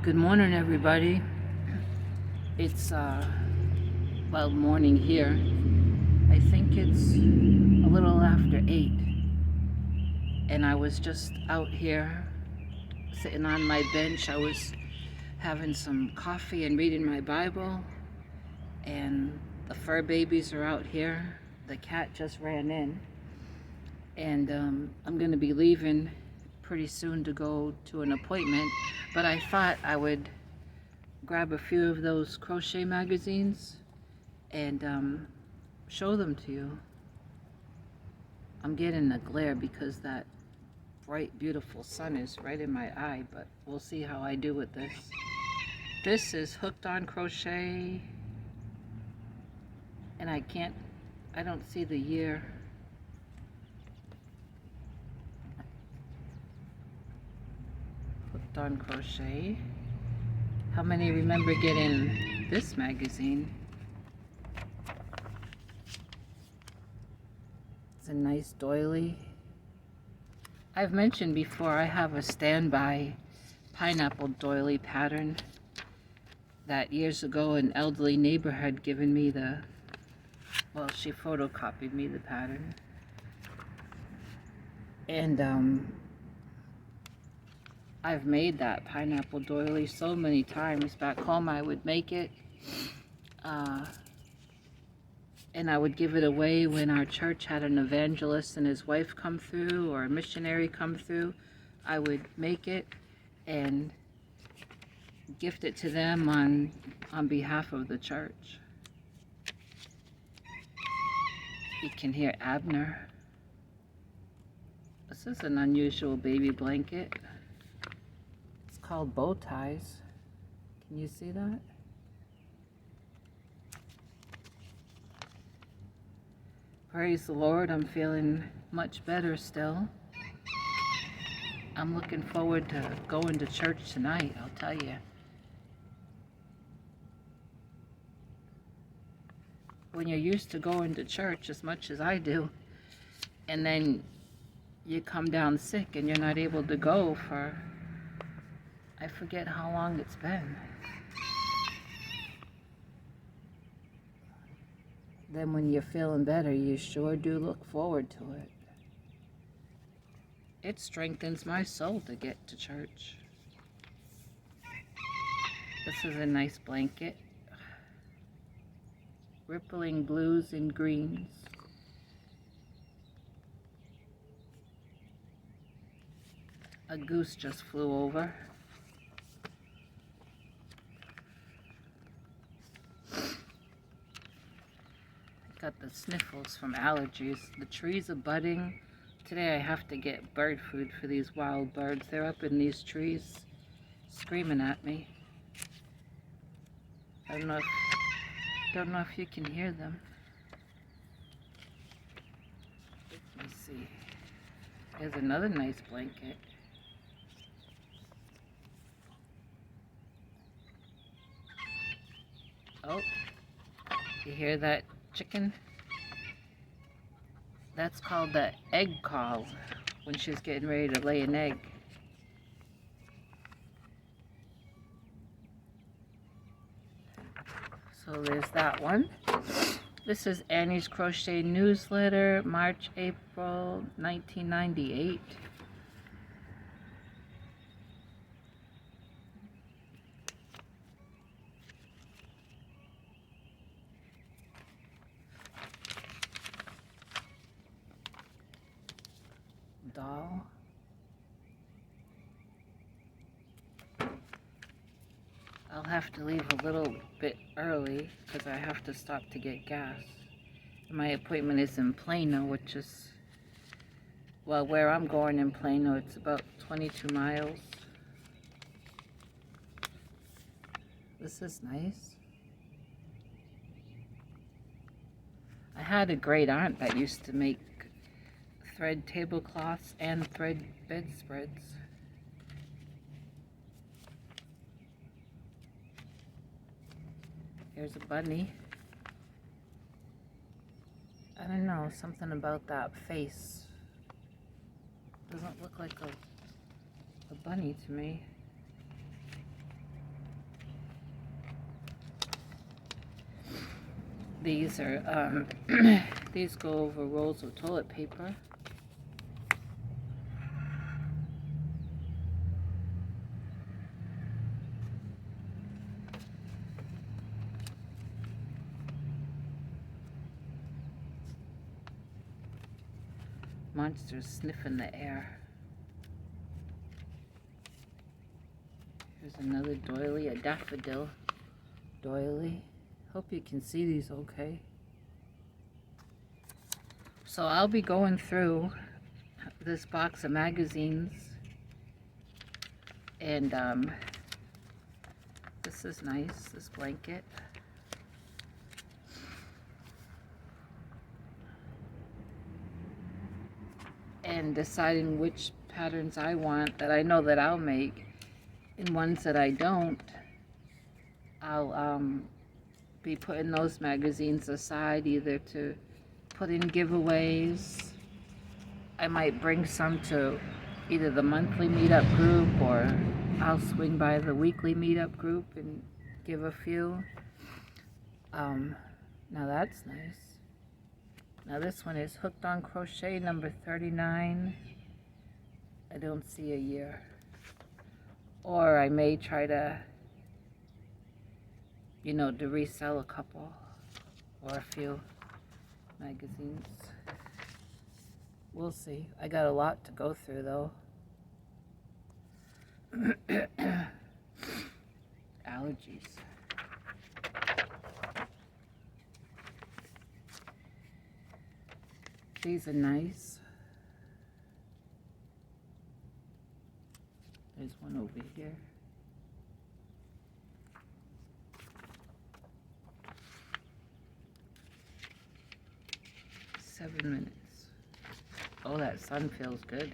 Good morning, everybody. It's well, morning here. I think it's a little after 8, and I was just out here sitting on my bench. I was having some coffee and reading my Bible, and the fur babies are out here. The cat just ran in, and I'm gonna be leaving pretty soon to go to an appointment, but I thought I would grab a few of those crochet magazines and show them to you. I'm getting a glare because that bright, beautiful sun is right in my eye, but we'll see how I do with this. This is Hooked on Crochet, and I don't see the year. Hooked on Crochet. How many remember getting this magazine? It's a nice doily. I've mentioned before I have a standby pineapple doily pattern that years ago an elderly neighbor had given me she photocopied me the pattern. And I've made that pineapple doily so many times. Back home I would make it. And I would give it away when our church had an evangelist and his wife come through, or a missionary come through. I would make it and gift it to them on behalf of the church. You can hear Abner. This is an unusual baby blanket. It's called bow ties. Can you see that? Praise the Lord, I'm feeling much better still. I'm looking forward to going to church tonight, I'll tell you. When you're used to going to church as much as I do, and then you come down sick and you're not able to go for, I forget how long it's been. Then when you're feeling better, you sure do look forward to it. It strengthens my soul to get to church. This is a nice blanket. Rippling blues and greens. A goose just flew over. Got the sniffles from allergies. The trees are budding. Today I have to get bird food for these wild birds. They're up in these trees screaming at me. I don't know if you can hear them. Let me see. There's another nice blanket. Oh, you hear that chicken? That's called the egg call when she's getting ready to lay an egg. So there's that one. This is Annie's Crochet Newsletter, March, April 1998. Doll. I'll have to leave a little bit early because I have to stop to get gas. My appointment is in Plano, which is, well, where I'm going in Plano, it's about 22 miles. This is nice. I had a great aunt that used to make thread tablecloths and thread bedspreads. Here's a bunny. I don't know, something about that face. Doesn't look like a bunny to me. These are, these go over rolls of toilet paper. Monsters sniffing the air. Here's another doily, a daffodil doily. Hope you can see these okay. So I'll be going through this box of magazines, and this is nice, this blanket. And deciding which patterns I want that I know that I'll make, and ones that I don't, I'll be putting those magazines aside either to put in giveaways. I might bring some to either the monthly meetup group, or I'll swing by the weekly meetup group and give a few. Now that's nice. Now this one is Hooked on Crochet number 39. I don't see a year. Or I may try to, you know, to resell a couple or a few magazines. We'll see. I got a lot to go through though. Allergies. These are nice. There's one over here. Seven minutes. Oh, that sun feels good.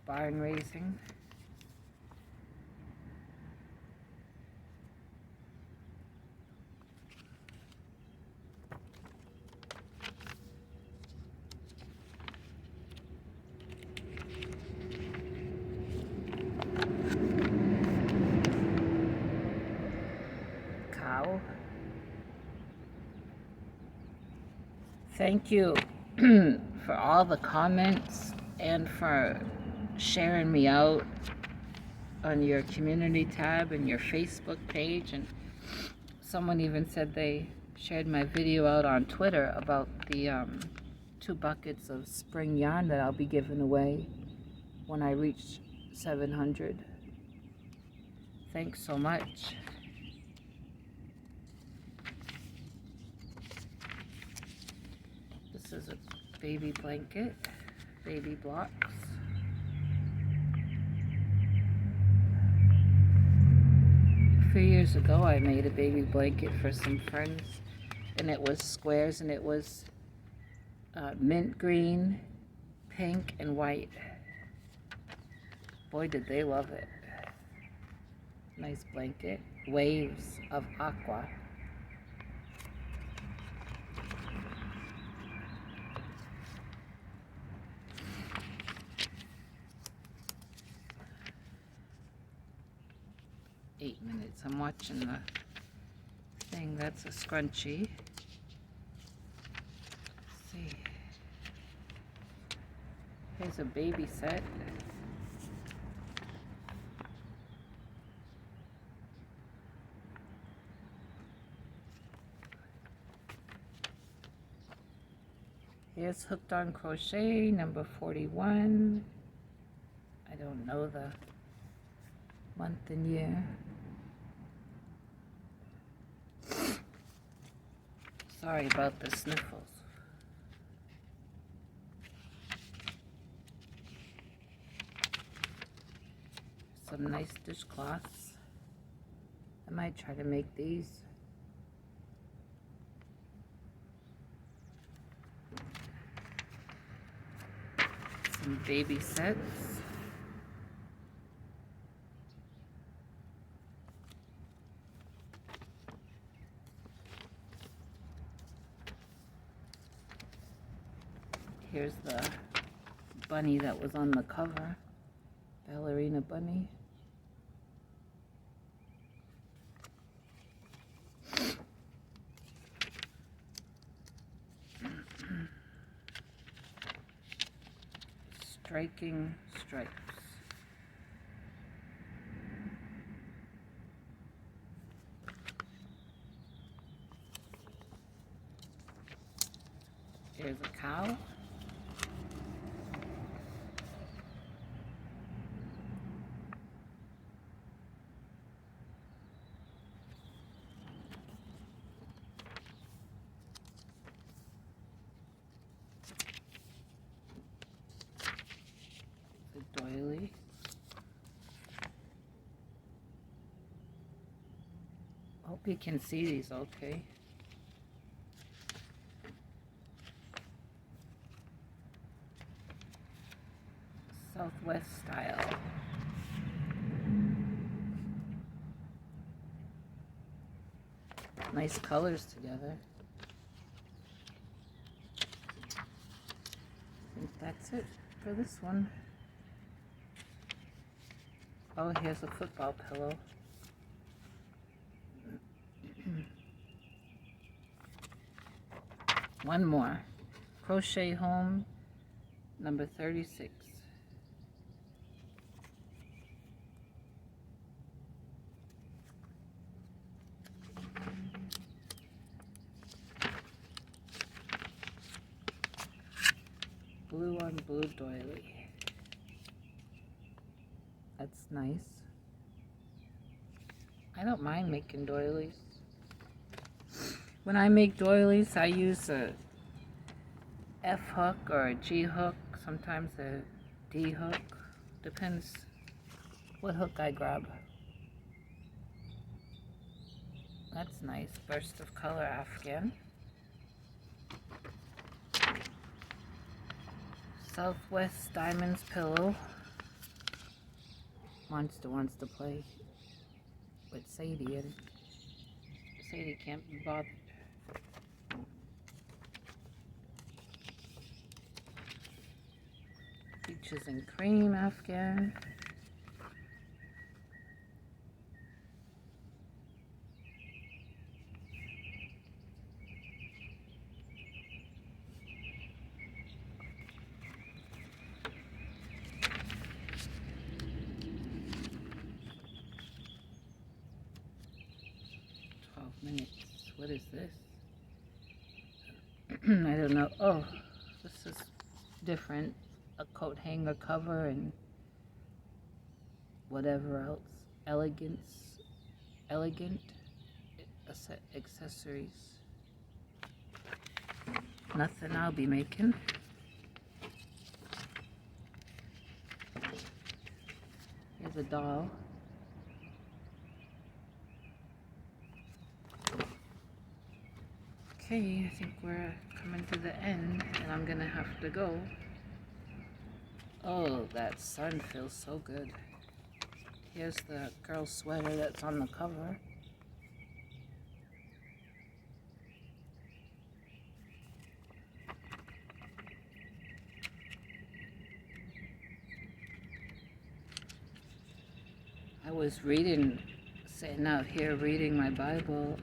Barn raising. Cow. Thank you for all the comments and for sharing me out on your community tab and your Facebook page. And someone even said they shared my video out on Twitter about the 2 buckets of spring yarn that I'll be giving away when I reach 700. Thanks so much. This is a baby blanket, baby blocks. A few years ago I made a baby blanket for some friends, and it was squares, and it was mint green, pink, and white. Boy, did they love it. Nice blanket. Waves of aqua. I'm watching the thing. That's a scrunchie. Let's see. Here's a baby set. Here's Hooked on Crochet number 41. I don't know the month and year. Sorry about the sniffles. Some nice dishcloths. I might try to make these. Some baby sets. Here's the bunny that was on the cover, Ballerina Bunny. striking stripes. Here's a cow. The doily. Hope you can see these okay. Southwest style. Nice colors together. I think that's it for this one. Oh, here's a football pillow. One more. Crochet Home, number 36. Blue on blue doily. That's nice. I don't mind making doilies. When I make doilies, I use a F hook or a G hook, sometimes a D hook. Depends what hook I grab. That's nice. Burst of color Afghan. Southwest Diamonds pillow. Monster wants to play with Sadie, and Sadie can't be bothered. Peaches and cream Afghan. Minutes. What is this? I don't know. Oh, this is different. A coat hanger cover and whatever else. Elegant accessories. Nothing I'll be making. Here's a doll. Okay, I think we're coming to the end, and I'm gonna have to go. Oh, that sun feels so good. Here's the girl sweater that's on the cover. I was sitting out here reading my Bible.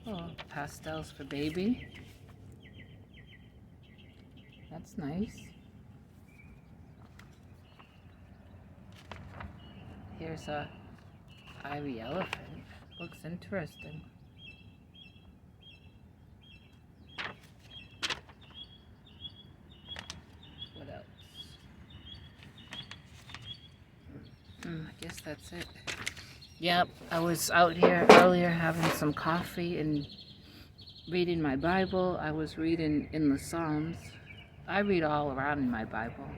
Oh, pastels for baby. That's nice. Here's a fiery elephant. Looks interesting. What else? I guess that's it. Yep, I was out here earlier having some coffee and reading my Bible. I was reading in the Psalms. I read all around in my Bible.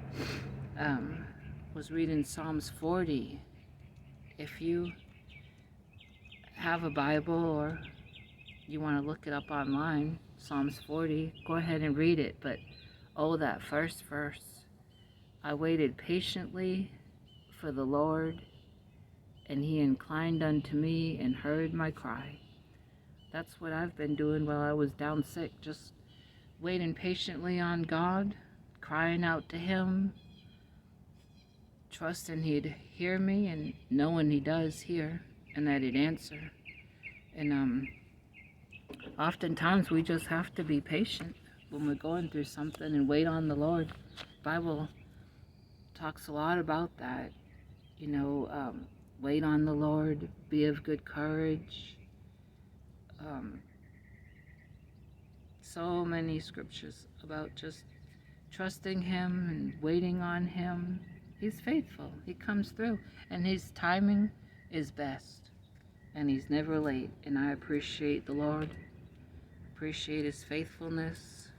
Was reading Psalms 40. If you have a Bible or you want to look it up online, Psalms 40, go ahead and read it. But oh, that first verse. I waited patiently for the Lord, and he inclined unto me and heard my cry. That's what I've been doing while I was down sick, just waiting patiently on God, crying out to him, trusting he'd hear me and knowing he does hear and that he'd answer. And oftentimes we just have to be patient when we're going through something and wait on the Lord. Bible talks a lot about that. You know, wait on the Lord, be of good courage. So many scriptures about just trusting Him and waiting on Him. He's faithful. He comes through, and His timing is best, and He's never late. And I appreciate the Lord, appreciate His faithfulness,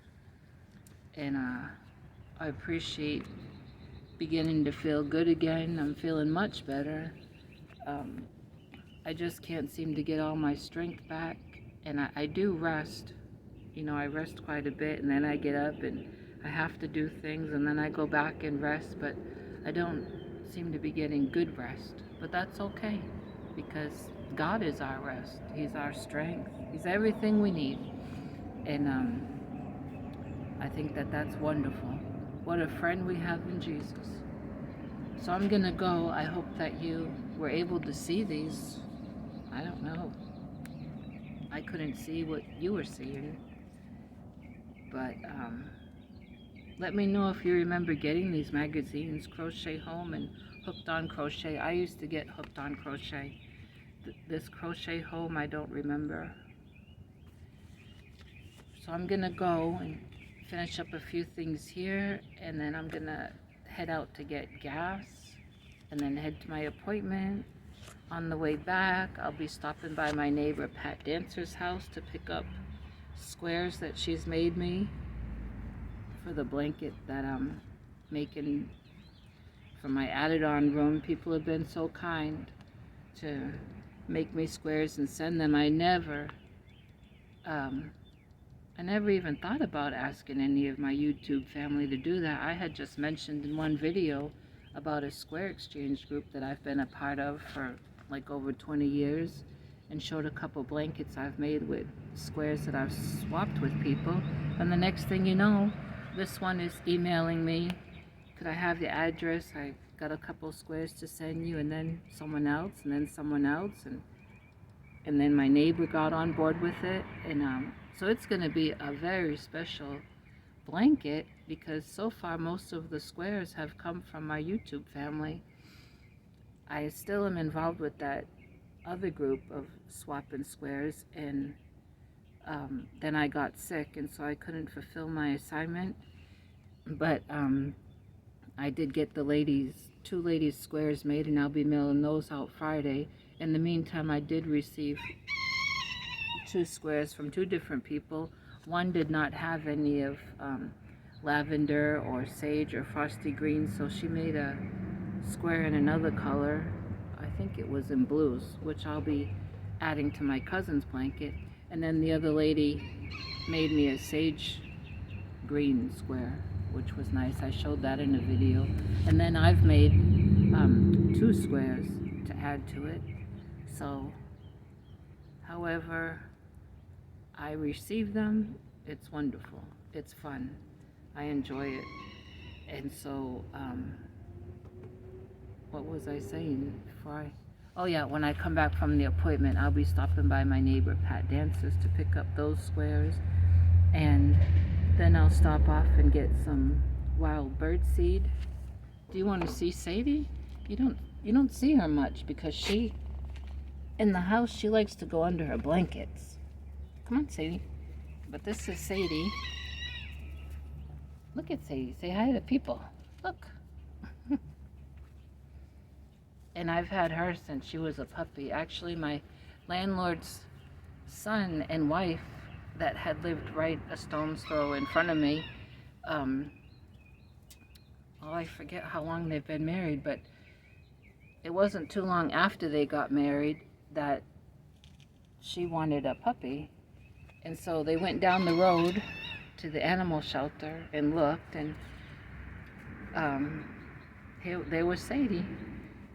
and I appreciate beginning to feel good again. I'm feeling much better. I just can't seem to get all my strength back, and I do rest. You know, I rest quite a bit, and then I get up and I have to do things, and then I go back and rest, but I don't seem to be getting good rest. But that's okay, because God is our rest. He's our strength. He's everything we need. And I think that that's wonderful. What a friend we have in Jesus. So I'm going to go. I hope that you were able to see these. I don't know. I couldn't see what you were seeing. But let me know if you remember getting these magazines, Crochet Home and Hooked on Crochet. I used to get Hooked on Crochet. This Crochet Home, I don't remember. So I'm going to go and finish up a few things here, and then I'm going to head out to get gas, and then head to my appointment. On the way back, I'll be stopping by my neighbor Pat Dancer's house to pick up squares that she's made me for the blanket that I'm making for my added-on room. People have been so kind to make me squares and send them. I never even thought about asking any of my YouTube family to do that. I had just mentioned in one video about a square exchange group that I've been a part of for like over 20 years, and showed a couple blankets I've made with squares that I've swapped with people. And the next thing you know, this one is emailing me, could I have the address? I got a couple squares to send you, and then someone else, and then someone else, and then my neighbor got on board with it. And so it's going to be a very special blanket, because so far most of the squares have come from my YouTube family. I still am involved with that other group of swapping squares, and then I got sick, and so I couldn't fulfill my assignment. But I did get the two ladies squares made, and I'll be mailing those out Friday. In the meantime, I did receive 2 squares from 2 different people. One did not have any of lavender or sage or frosty green, so she made a square in another color. I think it was in blues, which I'll be adding to my cousin's blanket. And then the other lady made me a sage green square, which was nice. I showed that in a video. And then I've made 2 squares to add to it. So however I receive them, it's wonderful. It's fun. I enjoy it. And so what was I saying before oh yeah, when I come back from the appointment, I'll be stopping by my neighbor Pat Dancer's to pick up those squares, and then I'll stop off and get some wild bird seed. Do you want to see Sadie? You don't see her much, because she, in the house, she likes to go under her blankets. Come on, Sadie. But this is Sadie. Look at Sadie. Say hi to people. Look. And I've had her since she was a puppy. Actually, my landlord's son and wife that had lived right a stone's throw in front of me, I forget how long they've been married, but it wasn't too long after they got married that she wanted a puppy. And so they went down the road to the animal shelter and looked, and there was Sadie.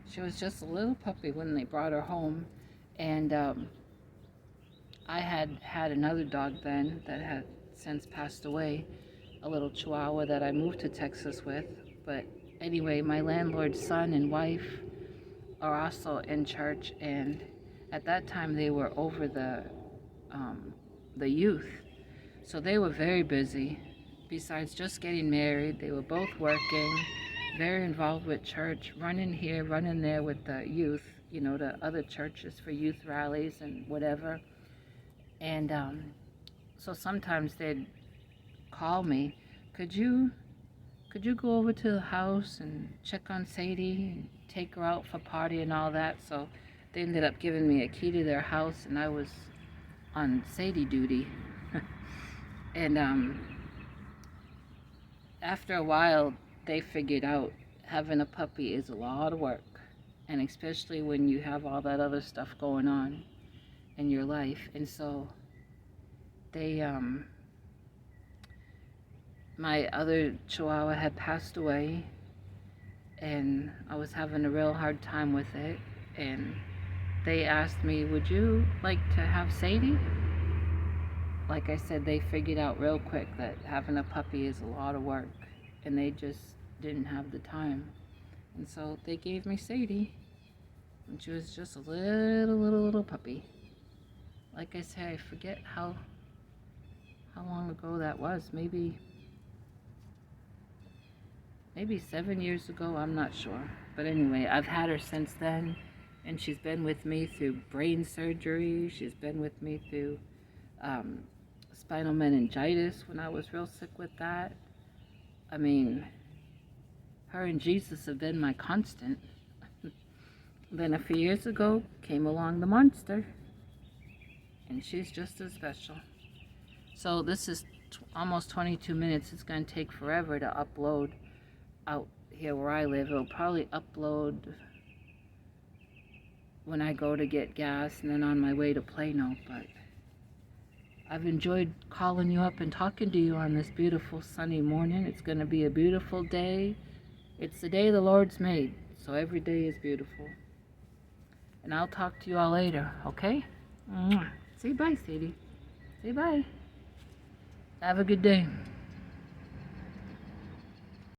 She was just a little puppy when they brought her home. And I had another dog then that had since passed away, a little Chihuahua that I moved to Texas with. But anyway, my landlord's son and wife are also in church, and at that time they were over the youth, so they were very busy, besides just getting married, they were both working, very involved with church, running here, running there with the youth, you know, the other churches for youth rallies and whatever. And so sometimes they'd call me, could you go over to the house and check on Sadie and take her out for party and all that? So they ended up giving me a key to their house, and I was on Sadie duty. And after a while, they figured out having a puppy is a lot of work, and especially when you have all that other stuff going on in your life. And so they my other Chihuahua had passed away, and I was having a real hard time with it, and they asked me, would you like to have Sadie? Like I said, they figured out real quick that having a puppy is a lot of work, and they just didn't have the time. And so they gave me Sadie, and she was just a little puppy. Like I said, I forget how long ago that was. Maybe 7 years ago, I'm not sure. But anyway, I've had her since then, and she's been with me through brain surgery. She's been with me through spinal meningitis when I was real sick with that. I mean, her and Jesus have been my constant. Then a few years ago came along the monster, and she's just as special. So this is almost 22 minutes. It's going to take forever to upload out here where I live. It'll probably upload when I go to get gas and then on my way to Plano. But I've enjoyed calling you up and talking to you on this beautiful sunny morning. It's going to be a beautiful day. It's the day the Lord's made, so every day is beautiful. And I'll talk to you all later, okay? Say bye, Sadie. Say bye. Have a good day.